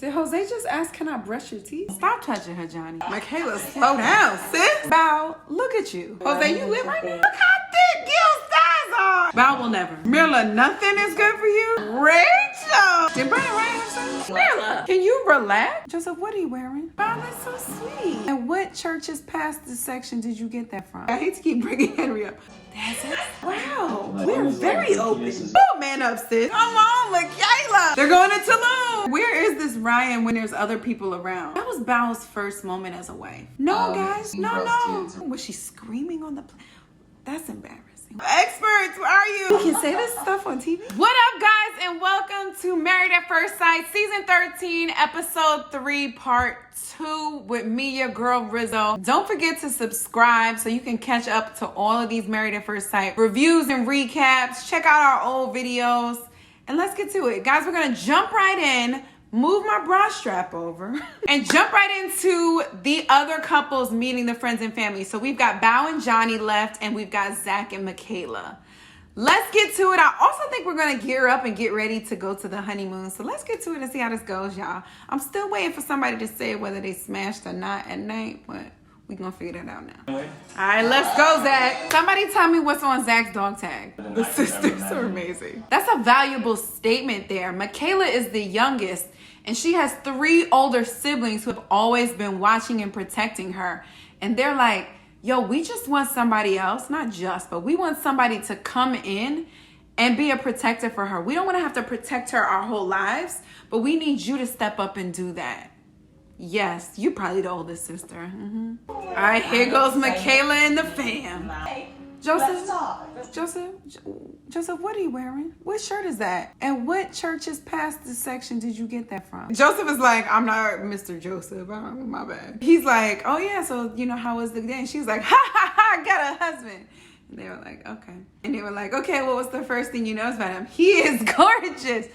Did Jose just ask, can I brush your teeth? Stop touching her, Johnny. Michaela, slow down, sis. Bow, look at you. Jose, you lit right now? Look how thick your thighs are. Bow will never. Mirla, nothing is good for you? Rachel! Did Brian Ryan have something? Mirla, can you relax? Joseph, what are you wearing? Bow, that's so sweet. And what church's pastor section did you get that from? I hate to keep bringing Henry up. That's it. Wow, we're very open. Oh, man up, sis. Come on, Michaela. They're going to Tulum. Where is this Ryan when there's other people around? That was Bow's first moment as a wife. No, guys, no. Was she screaming on the plane? That's embarrassing. Experts, where are you? You can say this stuff on TV. What up, guys, and welcome to Married at First Sight, Season 13, Episode 3, Part 2 with me, your girl, Rizzo. Don't forget to subscribe so you can catch up to all of these Married at First Sight reviews and recaps. Check out our old videos, and let's get to it. Guys, we're going to jump right in. Move my bra strap over and jump right into the other couples meeting the friends and family. So we've got Bow and Johnny left, and we've got Zach and Michaela. Let's get to it. I also think we're going to gear up and get ready to go to the honeymoon. So let's get to it and see how this goes, y'all. I'm still waiting for somebody to say whether they smashed or not at night, but we're going to figure that out now. All right, let's go, Zach. Somebody tell me what's on Zach's dog tag. The sisters are amazing. That's a valuable statement there. Michaela is the youngest, and she has 3 older siblings who have always been watching and protecting her. And they're like, yo, we just want somebody else, not just, but we want somebody to come in and be a protector for her. We don't want to have to protect her our whole lives, but we need you to step up and do that. Yes, you're probably the oldest sister. Mm-hmm. All right, here goes Michaela and the fam. Joseph, what are you wearing? What shirt is that? And what church's pastor section did you get that from? Joseph is like, I'm not Mr. Joseph. My bad. He's like, oh yeah, so you know, how was the day? And she's like, I got a husband. And they were like, okay. And they were like, okay, what was the first thing you noticed about him? He is gorgeous.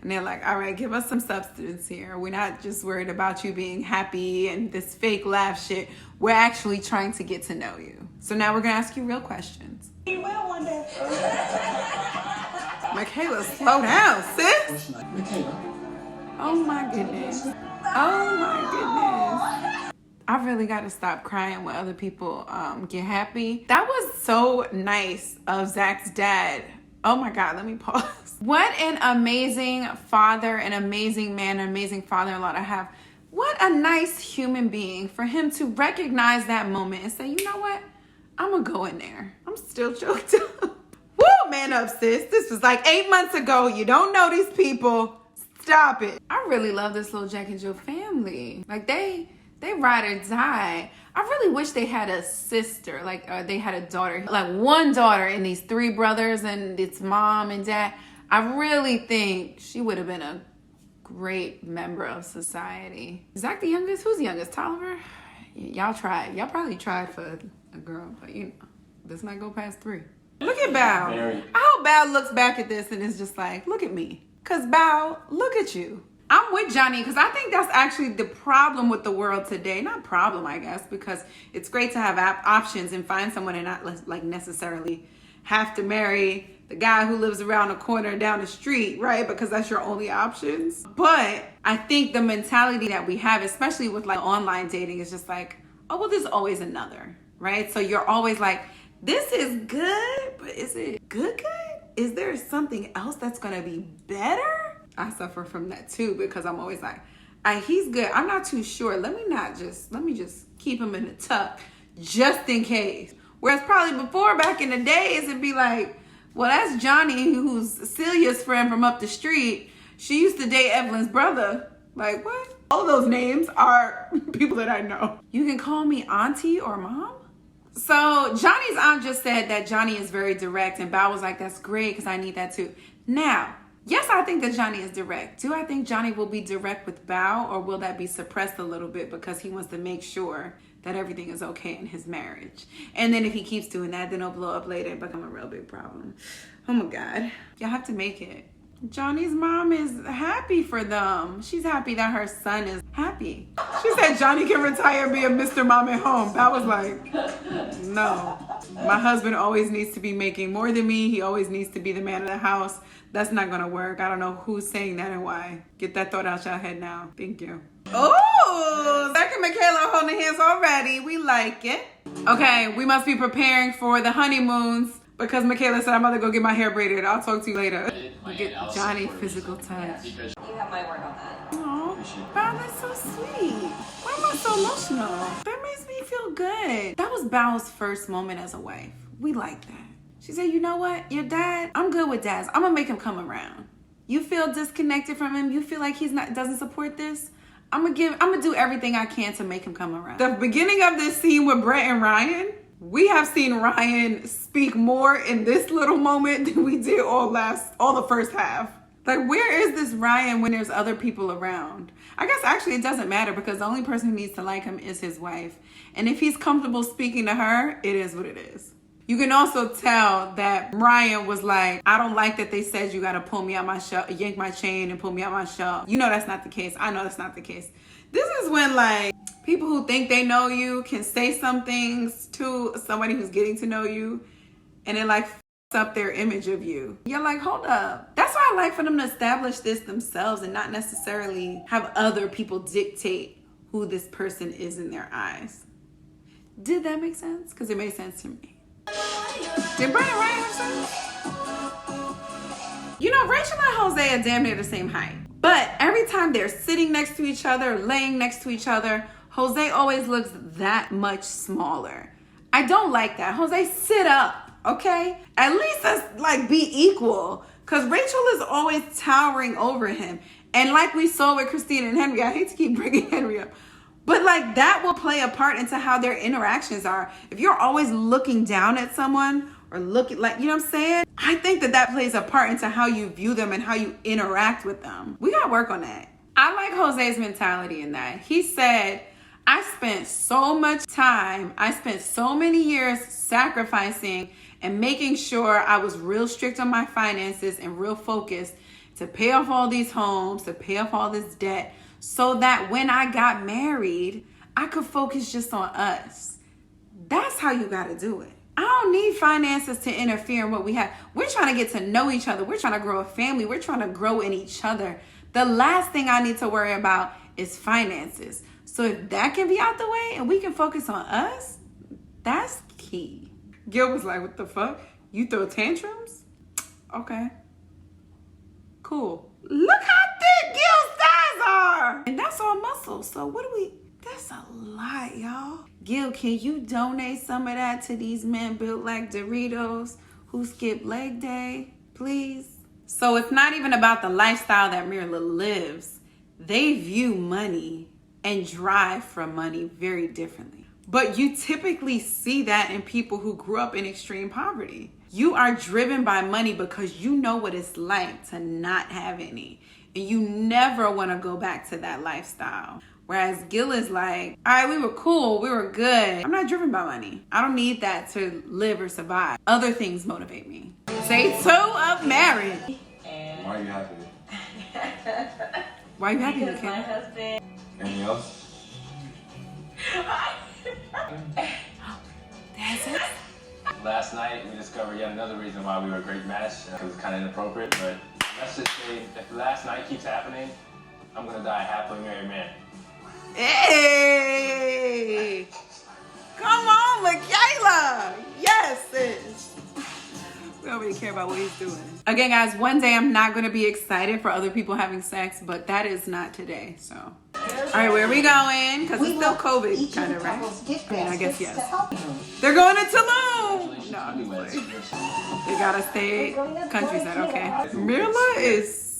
And they're like, all right, give us some substance here. We're not just worried about you being happy and this fake laugh shit. We're actually trying to get to know you. So now we're going to ask you real questions. You will one day. Michaela, slow down, sis. Oh my goodness. Oh my goodness. I really got to stop crying when other people get happy. That was so nice of Zach's dad. Oh my God, let me pause. What an amazing father, an amazing man, an amazing father-in-law to have. What a nice human being for him to recognize that moment and say, you know what? I'm gonna go in there. I'm still choked up. Woo, man up, sis. This was like 8 months ago. You don't know these people. Stop it. I really love this little Jack and Jill family. Like they ride or die. I really wish they had a sister, like they had a daughter, like one daughter and these 3 brothers and its mom and dad. I really think she would have been a great member of society. Is Zach the youngest? Who's the youngest? Tolliver? Y'all tried. Y'all probably tried for a girl, but you know, let's not go past 3. Look at Bow. I hope Bow looks back at this and is just like, look at me. Because Bow, look at you. I'm with Johnny because I think that's actually the problem with the world today. Not problem, I guess, because it's great to have options and find someone and not like necessarily have to marry the guy who lives around the corner down the street, right? Because that's your only options. But I think the mentality that we have, especially with like online dating, is just like, oh, well, there's always another, right? So you're always like, this is good, but is it good? Is there something else that's gonna be better? I suffer from that too because I'm always like, he's good. I'm not too sure. Let me just keep him in the tuck just in case. Whereas probably before, back in the days, it'd be like, well, that's Johnny, who's Celia's friend from up the street. She used to date Evelyn's brother. Like, what? All those names are people that I know. You can call me auntie or mom. So Johnny's aunt just said that Johnny is very direct, and Bow was like, that's great because I need that too. Now, yes, I think that Johnny is direct. Do I think Johnny will be direct with Bow, or will that be suppressed a little bit because he wants to make sure that everything is okay in his marriage? And then if he keeps doing that, then it'll blow up later and become a real big problem. Oh my God. Y'all have to make it. Johnny's mom is happy for them. She's happy that her son is happy. She said Johnny can retire and be a Mr. Mom at home. That was like, no. My husband always needs to be making more than me. He always needs to be the man of the house. That's not gonna work. I don't know who's saying that and why. Get that thought out your head now. Thank you. Oh, Zach and Michaela holding hands already. We like it. Okay, we must be preparing for the honeymoons because Michaela said I'm about to go get my hair braided. I'll talk to you later. Get Johnny physical touch. You have my word on that. Oh, wow, that's so sweet. Why am I so emotional? That makes me feel good. That was Bao's first moment as a wife. We like that. She said, you know what? Your dad, I'm good with dads. I'm gonna make him come around. You feel disconnected from him? You feel like doesn't support this? I'm gonna do everything I can to make him come around. The beginning of this scene with Brett and Ryan, we have seen Ryan speak more in this little moment than we did all the first half. Like, where is this Ryan when there's other people around? I guess actually it doesn't matter because the only person who needs to like him is his wife. And if he's comfortable speaking to her, it is what it is. You can also tell that Ryan was like, I don't like that they said you gotta pull me out my shelf, yank my chain and pull me out my shelf. You know that's not the case. I know that's not the case. This is when like people who think they know you can say some things to somebody who's getting to know you and it like up their image of you. You're like, hold up. That's why I like for them to establish this themselves and not necessarily have other people dictate who this person is in their eyes. Did that make sense? Because it made sense to me. Did Brett and Ryan have sense? You know, Rachel and Jose are damn near the same height. But every time they're sitting next to each other, laying next to each other, Jose always looks that much smaller. I don't like that. Jose, sit up, okay? At least let's like be equal. Because Rachel is always towering over him. And like we saw with Christina and Henry, I hate to keep bringing Henry up, but like that will play a part into how their interactions are. If you're always looking down at someone or looking like, you know what I'm saying? I think that plays a part into how you view them and how you interact with them. We gotta work on that. I like Jose's mentality in that. He said, I spent so much time, I spent so many years sacrificing and making sure I was real strict on my finances and real focused to pay off all these homes, to pay off all this debt, so that when I got married, I could focus just on us. That's how you gotta do it. I don't need finances to interfere in what we have. We're trying to get to know each other. We're trying to grow a family. We're trying to grow in each other. The last thing I need to worry about is finances. So if that can be out the way and we can focus on us, that's key. Gil was like, what the fuck? You throw tantrums? Okay. Cool. Look how thick Gil's thighs are. And that's all muscle. So that's a lot, y'all. Gil, can you donate some of that to these men built like Doritos who skip leg day, please? So it's not even about the lifestyle that Mirla lives. They view money and drive from money very differently. But you typically see that in people who grew up in extreme poverty. You are driven by money because you know what it's like to not have any. And you never want to go back to that lifestyle. Whereas Gil is like, all right, we were cool, we were good. I'm not driven by money. I don't need that to live or survive. Other things motivate me. Day 2 of marriage. Why are you happy? Why are you happy? Because my husband. Anything else? That's it. Last night we discovered yet another reason why we were a great match. It was kind of inappropriate, but let's just say if last night keeps happening, I'm gonna die a happily married man. Hey! Come on, Michaela! Yes, sis. We don't really care about what he's doing. Again, guys, one day I'm not gonna be excited for other people having sex, but that is not today, so. All right, where are we going? Because it's still COVID, kind of, right? I mean, I guess yes. They're going to Tulum! No, I'm just playing. They gotta stay countryside, okay? Mirla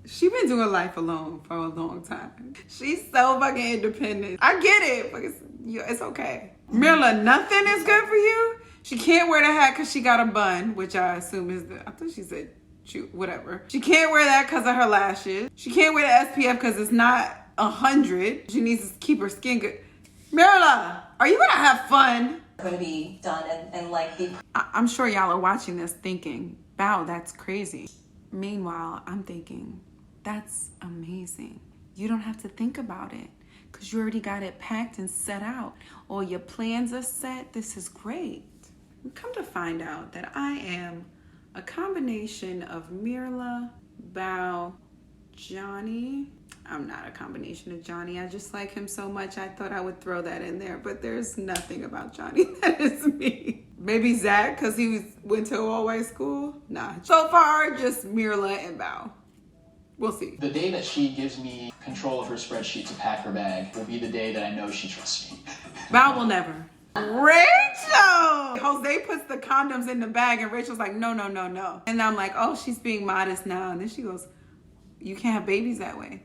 she been doing life alone for a long time. She's so fucking independent. I get it, but it's okay. Mirla, nothing is good for you? She can't wear the hat because she got a bun, which I assume is I thought she said, shoot, whatever. She can't wear that because of her lashes. She can't wear the SPF because it's not 100. She needs to keep her skin good. Mirla, are you gonna have fun? Going to be done and like the. I'm sure y'all are watching this thinking, wow, that's crazy. Meanwhile, I'm thinking, that's amazing. You don't have to think about it because you already got it packed and set out. All your plans are set. This is great. Come to find out that I am a combination of Mirla, Bao, Johnny. I'm not a combination of Johnny. I just like him so much. I thought I would throw that in there, but there's nothing about Johnny that is me. Maybe Zach, because went to an all-white school. Nah. So far, just Mirla and Bao. We'll see. The day that she gives me control of her spreadsheet to pack her bag will be the day that I know she trusts me. Bao will never. Rachel! Jose puts the condoms in the bag and Rachel's like, no, no, no, no. And I'm like, oh, she's being modest now. And then she goes, you can't have babies that way.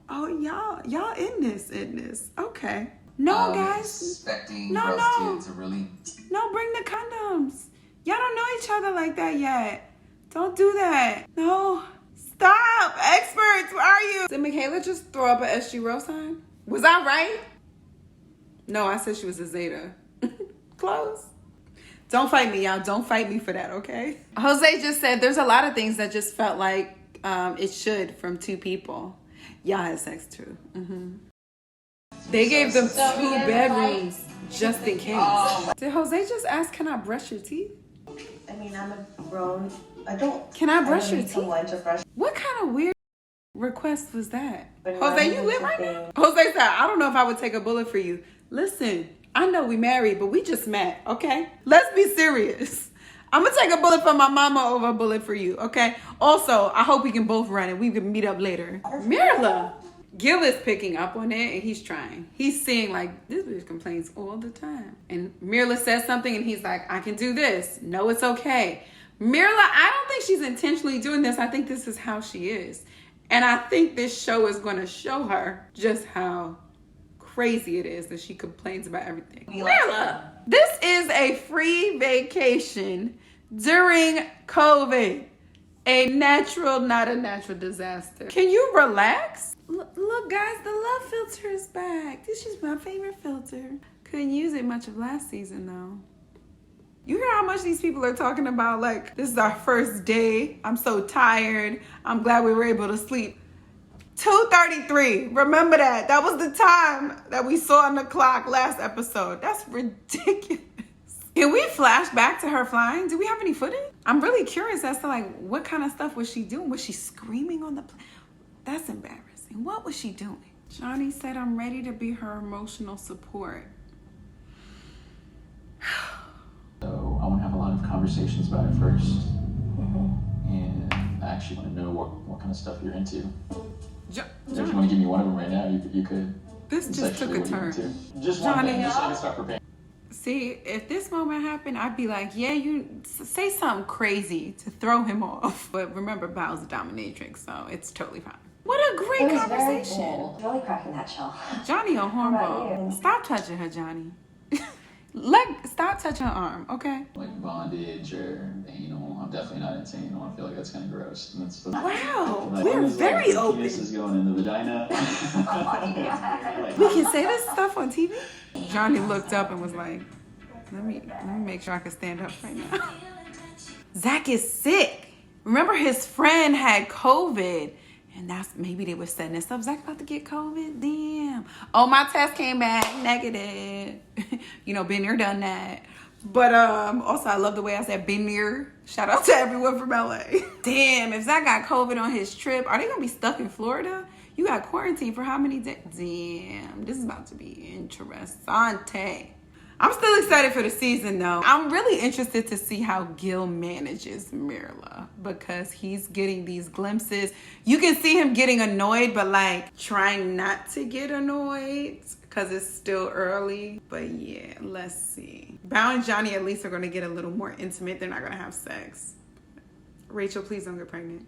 Oh, y'all in this. Okay. No, guys. Expecting No. to really... No, bring the condoms. Y'all don't know each other like that yet. Don't do that. No. Stop. Experts, where are you? Did Michaela just throw up an SG row sign? Was I right? No, I said she was a Zeta. Close. Don't fight me, y'all. Don't fight me for that, okay? Jose just said there's a lot of things that just felt like it should from two people. Y'all had sex too. Mm-hmm. They gave them 2 bedrooms just in case. Did Jose just ask, can I brush your teeth? I mean, I'm a grown adult. Can I brush your teeth? Someone to brush. What kind of weird request was that? But Jose, you lit right now? Jose said, I don't know if I would take a bullet for you. Listen, I know we married, but we just met, okay? Let's be serious. I'm gonna take a bullet for my mama over a bullet for you, okay? Also, I hope we can both run and we can meet up later. Mirla. Gil is picking up on it and he's trying. He's seeing like, this bitch complains all the time. And Mirla says something and he's like, I can do this. No, it's okay. Mirla, I don't think she's intentionally doing this. I think this is how she is. And I think this show is gonna show her just how crazy it is that she complains about everything. Mirla, this is a free vacation during COVID. A natural, not a natural disaster. Can you relax? Look, guys, the love filter is back. This is my favorite filter. Couldn't use it much of last season, though. You hear how much these people are talking about, like, this is our first day. I'm so tired. I'm glad we were able to sleep. 2:33. Remember that. That was the time that we saw on the clock last episode. That's ridiculous. Can we flash back to her flying? Do we have any footage? I'm really curious as to like what kind of stuff was she doing? Was she screaming on the plane? That's embarrassing. What was she doing? Johnny said, I'm ready to be her emotional support. So I want to have a lot of conversations about it first. And I actually want to know what kind of stuff you're into. If you want to give me one of them right now, you could. This just took a turn. Just one Johnny, thing, just so I can start preparing. See, if this moment happened, I'd be like, yeah, you say something crazy to throw him off. But remember, Bao's a dominatrix, so it's totally fine. What a great conversation. Really cracking that shell. Johnny on hornball. Stop touching her, Johnny. Stop touching her arm, okay? Like bondage or anal. I'm definitely not into anal. I feel like that's kind of gross. And that's Wow, like, we're very open. This is going in the vagina. We can say this stuff on TV? Johnny looked up and was like, let me make sure I can stand up right now. Zach is sick. Remember his friend had COVID. And maybe they were setting this up. Zach about to get COVID? Damn. Oh, my test came back negative. You know, been there, done that. But also, I love the way I said been there. Shout out to everyone from LA. Damn, if Zach got COVID on his trip, are they going to be stuck in Florida? You got quarantined for how many days? Damn, this is about to be interessante. I'm still excited for the season, though. I'm really interested to see how Gil manages Mirla because he's getting these glimpses. You can see him getting annoyed, but like trying not to get annoyed because it's still early. But yeah, let's see. Bao and Johnny at least are going to get a little more intimate. They're not going to have sex. Rachel, please don't get pregnant.